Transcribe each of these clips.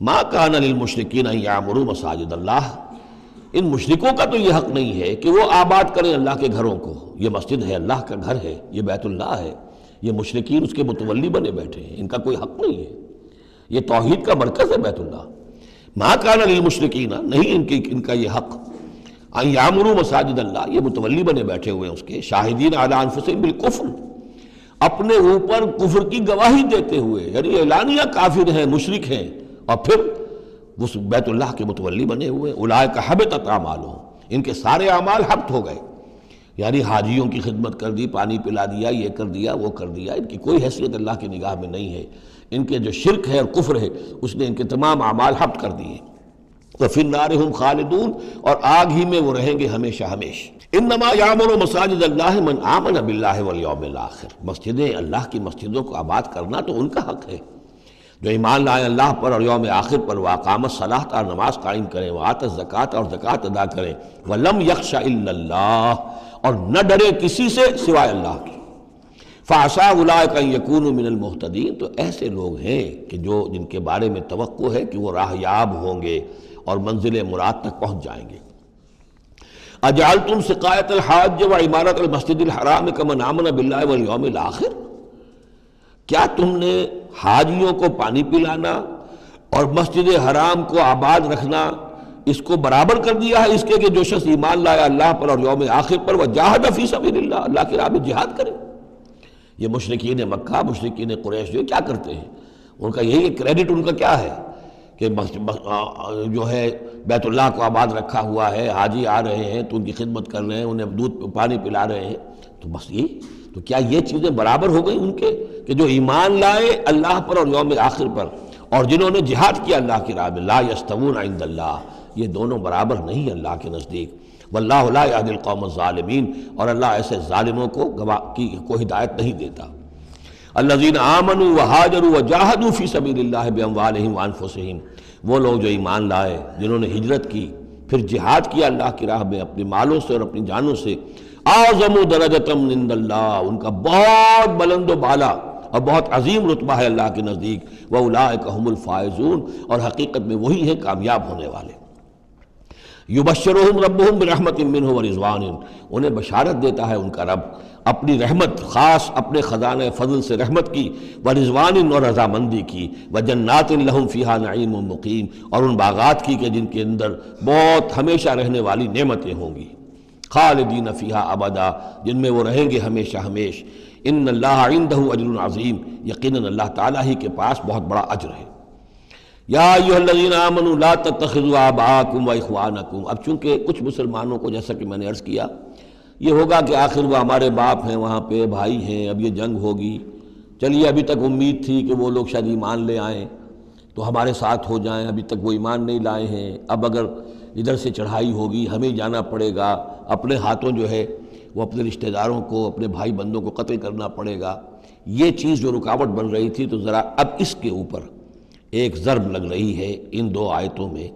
ما کان للمشرکین ان یعمروا مساجد اللہ، ان مشرکوں کا تو یہ حق نہیں ہے کہ وہ آباد کریں اللہ کے گھروں کو. یہ مسجد ہے، اللہ کا گھر ہے، یہ بیت اللہ ہے، یہ مشرکین اس کے متولی بنے بیٹھے ہیں، ان کا کوئی حق نہیں ہے. یہ توحید کا مرکز ہے بیت اللہ. ما کان للمشرکین، نہیں ان کا یہ حق، ان یعمروا مساجد اللہ، یہ متولی بنے بیٹھے ہوئے ہیں اس کے، شاہدین علی انفسہم بالکفر، اپنے اوپر کفر کی گواہی دیتے ہوئے، یعنی اعلانیہ کافر ہیں، مشرک ہیں، اور پھر اس بیت اللہ کے متولی بنے ہوئے. اولئک حبطت اعمالہم، ان کے سارے اعمال حبط ہو گئے. یعنی حاجیوں کی خدمت کر دی، پانی پلا دیا، یہ کر دیا، وہ کر دیا، ان کی کوئی حیثیت اللہ کی نگاہ میں نہیں ہے. ان کے جو شرک ہے اور کفر ہے اس نے ان کے تمام اعمال حبط کر دیے. وفی النار ہم خالدون، اور آگ ہی میں وہ رہیں گے ہمیشہ ہمیشہ. انما یعمر مساجد اللہ من آمن باللہ والیوم الآخر، مسجدیں اللہ کی مسجدوں کو آباد کرنا تو ان کا حق ہے جو ایمان لائے اللہ پر اور یوم آخر پر، واقام الصلاۃ، اور نماز قائم کریں، وآت الزکوٰۃ، اور زکوٰۃ ادا کریں، ولم یخش الا اللہ، اور نہ ڈرے کسی سے سوائے اللہ کی. فعسیٰ اولئک ان یکونوا من المہتدین، تو ایسے لوگ ہیں کہ جن کے بارے میں توقع ہے کہ وہ راہ یاب ہوں گے اور منزل مراد تک پہنچ جائیں گے. اجعلتم سقایۃ الحاج وعمارۃ المسجد الحرام کمن آمن باللہ والیوم الآخر، کیا تم نے حاجیوں کو پانی پلانا اور مسجد حرام کو آباد رکھنا اس کو برابر کر دیا ہے اس کے کہ جو شخص ایمان لایا اللہ پر اور یوم آخر پر، وجاہد فی سبیل اللہ، اللہ کی راہ میں جہاد کرے. یہ مشرکین مکہ، مشرکین قریش جو کیا کرتے ہیں، ان کا یہی کریڈٹ ان کا کیا ہے کہ جو ہے بیت اللہ کو آباد رکھا ہوا ہے، حاجی آ رہے ہیں تو ان کی خدمت کر رہے ہیں، انہیں دودھ پانی پلا رہے ہیں، تو بس یہ تو کیا یہ چیزیں برابر ہو گئی ان کے کہ جو ایمان لائے اللہ پر اور یوم آخر پر اور جنہوں نے جہاد کیا اللہ کی راہ میں؟ لا یستوون عند اللہ، یہ دونوں برابر نہیں اللہ کے نزدیک. واللہ لا یہدی القوم الظالمین، اور اللہ ایسے ظالموں کو ہدایت نہیں دیتا. الذین آمنوا وہاجروا وجاہدوا فی سبیل اللہ باموالہم وانفسہم، وہ لوگ جو ایمان لائے، جنہوں نے ہجرت کی، پھر جہاد کیا اللہ کی راہ میں اپنے مالوں سے اور اپنی جانوں سے. اعظم درجۃ عند اللہ، ان کا بہت بلند و بالا اور بہت عظیم رتبہ ہے اللہ کے نزدیک. واولئک هم الفائزون، اور حقیقت میں وہی ہیں کامیاب ہونے والے. یبشرہم ربہم برحمت منہ ورضوان، انہیں بشارت دیتا ہے ان کا رب اپنی رحمت، خاص اپنے خزانہ فضل سے رحمت کی، ورضوان، اور رضامندی کی، وجنات لہم فیہا نعیم مقیم، اور ان باغات کی کہ جن کے اندر بہت ہمیشہ رہنے والی نعمتیں ہوں گی. خالدین فیہا ابدا، جن میں وہ رہیں گے ہمیشہ ہمیش. ان اللہ عندہ اجر عظیم، یقیناً اللہ تعالیٰ ہی کے پاس بہت بڑا اجر ہے. یا ایھا الذین آمنوا لا تتخذوا آباءکم واخوانکم، اب چونکہ کچھ مسلمانوں کو جیسا کہ میں نے عرض کیا یہ ہوگا کہ آخر وہ ہمارے باپ ہیں، وہاں پہ بھائی ہیں، اب یہ جنگ ہوگی، چلیے ابھی تک امید تھی کہ وہ لوگ شاید ایمان لے آئیں تو ہمارے ساتھ ہو جائیں، ابھی تک وہ ایمان نہیں لائے ہیں، اب اگر ادھر سے چڑھائی ہوگی ہمیں جانا پڑے گا، اپنے ہاتھوں جو ہے وہ اپنے رشتہ داروں کو، اپنے بھائی بندوں کو قتل کرنا پڑے گا. یہ چیز جو رکاوٹ بن رہی تھی، تو ذرا اب اس کے اوپر ایک ضرب لگ رہی ہے ان دو آیتوں میں،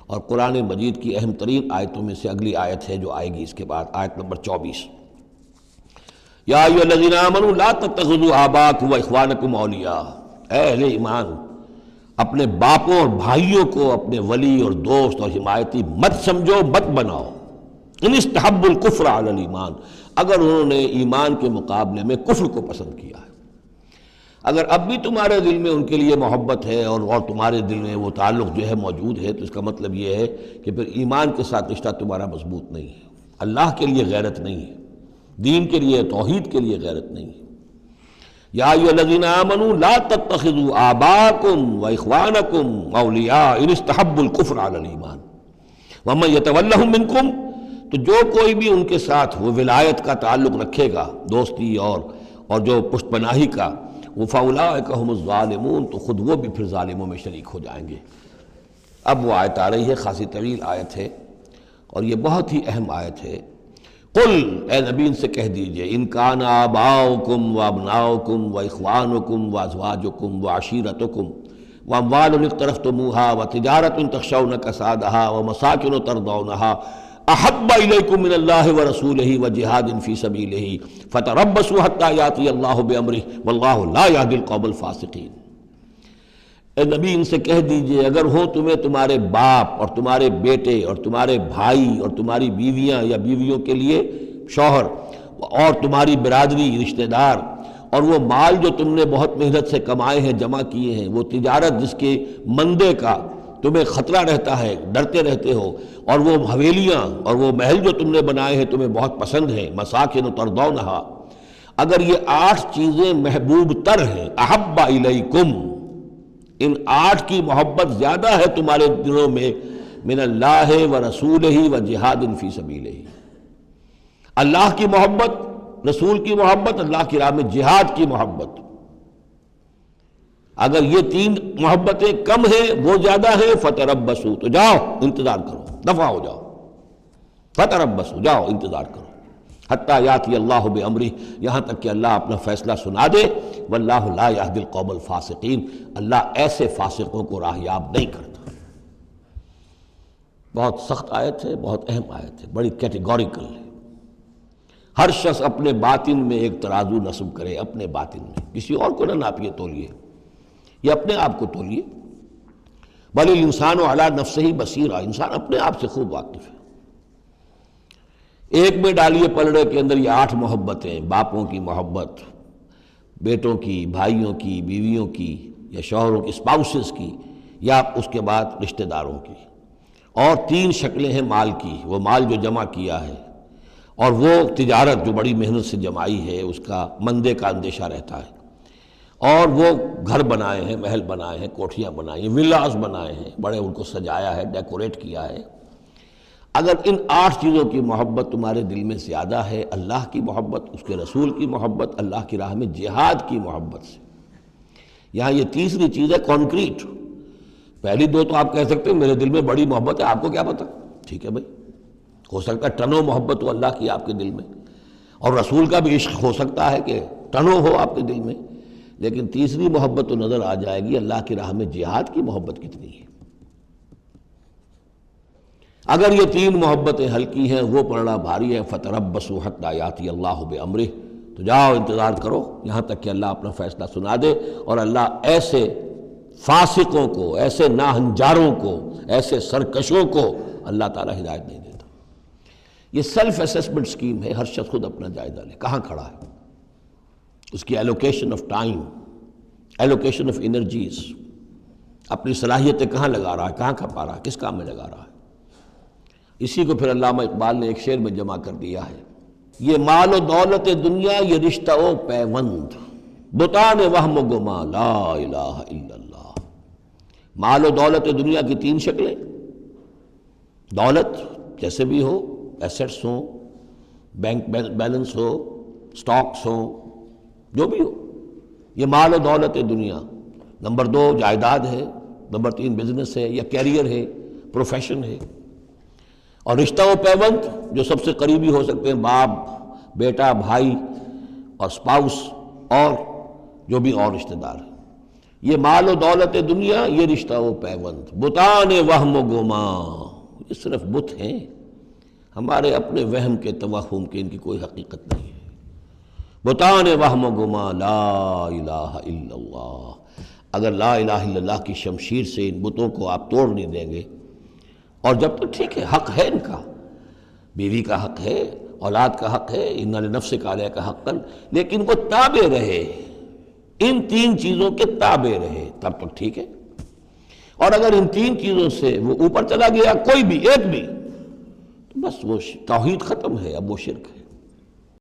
اور قرآن مجید کی اہم ترین آیتوں میں سے اگلی آیت ہے جو آئے گی اس کے بعد، آیت نمبر 24. یا ایھا الذین آمنوا لا تتخذوا آباءکم واخوانکم اولیاء، اے اہل ایمان اپنے باپوں اور بھائیوں کو اپنے ولی اور دوست اور حمایتی مت سمجھو، مت بناؤ. ان استحبوا الکفر علی الایمان، اگر انہوں نے ایمان کے مقابلے میں کفر کو پسند کیا ہے. اگر اب بھی تمہارے دل میں ان کے لیے محبت ہے اور تمہارے دل میں وہ تعلق جو ہے موجود ہے، تو اس کا مطلب یہ ہے کہ پھر ایمان کے ساتھ رشتہ تمہارا مضبوط نہیں ہے، اللہ کے لیے غیرت نہیں ہے، دین کے لیے، توحید کے لیے غیرت نہیں ہے. یا ایھا الذین آمنوا لا تتخذوا آباءکم واخوانکم اولیاء ان استحبوا الکفر علی الایمان ومن یتولہم منکم، تو جو کوئی بھی ان کے ساتھ وہ ولایت کا تعلق رکھے گا، دوستی اور جو پشت پناہی کا، فَأُولَٰئِكَ هُمُ الظَّالِمُونَ، تو خود وہ بھی پھر ظالموں میں شریک ہو جائیں گے. اب وہ آیت آ رہی ہے، خاصی طویل آیت ہے اور یہ بہت ہی اہم آیت ہے. قل، اے نبی ان سے کہہ دیجئے، ان کان آباؤکم وابناؤکم واخوانکم وازواجکم وعشیرتکم واموال اقترفتموها وتجارۃ تخشون کسادها ومساکن ترضونها احب الیکم من اللہ ورسولہ وجہاد فی سبیلہ فتربصوا حتی یاتی اللہ بامرہ واللہ لا یہدی القوم الفاسقین. اے نبی ان سے کہہ دیجئے اگر ہو تمہیں تمہارے باپ اور تمہارے بیٹے اور تمہارے بھائی اور تمہاری بیویاں یا بیویوں کے لیے شوہر اور تمہاری برادری رشتہ دار اور وہ مال جو تم نے بہت محنت سے کمائے ہیں جمع کیے ہیں، وہ تجارت جس کے مندے کا تمہیں خطرہ رہتا ہے، ڈرتے رہتے ہو، اور وہ حویلیاں اور وہ محل جو تم نے بنائے ہیں تمہیں بہت پسند ہیں، مساکن ترضونہا، اگر یہ 8 چیزیں محبوب تر ہیں، احب الیکم، ان 8 کی محبت زیادہ ہے تمہارے دلوں میں، من اللہ و رسولہ و جہاد فی سبیلہ، اللہ کی محبت، رسول کی محبت، اللہ کی راہ میں جہاد کی محبت، اگر یہ 3 محبتیں کم ہیں وہ زیادہ ہیں، فتربصوا، تو جاؤ انتظار کرو، دفع ہو جاؤ، فتربصوا، جاؤ انتظار کرو، حتی یاتی اللہ بامرہ، یہاں تک کہ اللہ اپنا فیصلہ سنا دے، واللہ لا یہدی القوم الفاسقین، اللہ ایسے فاسقوں کو راہیاب نہیں کرتا۔ بہت سخت آیت ہے، بہت اہم آیت ہے، بڑی کیٹیگوریکل ہے۔ ہر شخص اپنے باطن میں ایک ترازو نصب کرے، اپنے باطن میں، کسی اور کو نہ ناپیے تولیے، یہ اپنے آپ کو تولیے۔ بل الانسان علی نفسہ بصیرہ، انسان اپنے آپ سے خوب واقف ہے۔ ایک میں ڈالیے پلڑے کے اندر یہ 8 محبتیں، باپوں کی محبت، بیٹوں کی، بھائیوں کی، بیویوں کی یا شوہروں کی، اسپاؤسز کی، یا اس کے بعد رشتہ داروں کی، اور 3 شکلیں ہیں مال کی، وہ مال جو جمع کیا ہے، اور وہ تجارت جو بڑی محنت سے جمائی ہے، اس کا مندے کا اندیشہ رہتا ہے، اور وہ گھر بنائے ہیں، محل بنائے ہیں، کوٹھیاں بنائی ہیں، ولاز بنائے ہیں، بڑے ان کو سجایا ہے، ڈیکوریٹ کیا ہے۔ اگر ان 8 چیزوں کی محبت تمہارے دل میں زیادہ ہے، اللہ کی محبت، اس کے رسول کی محبت، اللہ کی راہ میں جہاد کی محبت سے، یہاں یہ تیسری چیز ہے کانکریٹ۔ پہلی 2 تو آپ کہہ سکتے ہیں میرے دل میں بڑی محبت ہے، آپ کو کیا پتہ، ٹھیک ہے بھائی، ہو سکتا ہے ٹنوں محبت ہو اللہ کی آپ کے دل میں، اور رسول کا بھی عشق ہو سکتا ہے کہ ٹنوں ہو آپ کے دل میں، لیکن تیسری محبت تو نظر آ جائے گی، اللہ کی راہ میں جہاد کی محبت کتنی ہے۔ اگر یہ 3 محبتیں ہلکی ہیں، وہ پلڑا بھاری ہے، فتربصوا حتی یاتی اللہ بامرہ، تو جاؤ انتظار کرو یہاں تک کہ اللہ اپنا فیصلہ سنا دے، اور اللہ ایسے فاسقوں کو، ایسے ناہنجاروں کو، ایسے سرکشوں کو اللہ تعالی ہدایت نہیں دیتا۔ یہ سیلف اسیسمنٹ سکیم ہے، ہر شخص خود اپنا جائزہ لے، کہاں کھڑا ہے، اس کی allocation of time, allocation of energies, اپنی صلاحیتیں کہاں لگا رہا ہے، کہاں کھپا رہا ہے، کس کام میں لگا رہا ہے۔ اسی کو پھر علامہ اقبال نے ایک شعر میں جمع کر دیا ہے، یہ مال و دولت دنیا، یہ رشتہ و پیوند، بتان وہم و گما، لا الہ الا اللہ۔ مال و دولت دنیا کی 3 شکلیں، دولت جیسے بھی ہو، ایسٹس ہوں، بینک بیلنس ہو، سٹاکس ہوں، جو بھی ہو، یہ مال و دولت دنیا۔ نمبر 2 جائیداد ہے، نمبر 3 بزنس ہے یا کیریئر ہے، پروفیشن ہے، اور رشتہ و پیوند جو سب سے قریبی ہو سکتے ہیں، باپ، بیٹا، بھائی اور اسپاؤس، اور جو بھی اور رشتہ دار ہیں۔ یہ مال و دولت دنیا، یہ رشتہ و پیوند، بتان وہم و گما، یہ صرف بت ہیں، ہمارے اپنے وہم کے، توہم کے، ان کی کوئی حقیقت نہیں ہے۔ بتان وہم و گما، لا الہ الا اللہ۔ اگر لا الہ الا اللہ کی شمشیر سے ان بتوں کو آپ توڑ نہیں دیں گے، اور جب تک ٹھیک ہے، حق ہے ان کا، بیوی کا حق ہے، اولاد کا حق ہے، ان لنفسک علیک حقا، لیکن وہ تابع رہے، ان 3 چیزوں کے تابع رہے، تب تک ٹھیک ہے۔ اور اگر ان 3 چیزوں سے وہ اوپر چلا گیا، کوئی بھی، ایک بھی، تو بس وہ توحید ختم ہے، اب وہ شرک ہے۔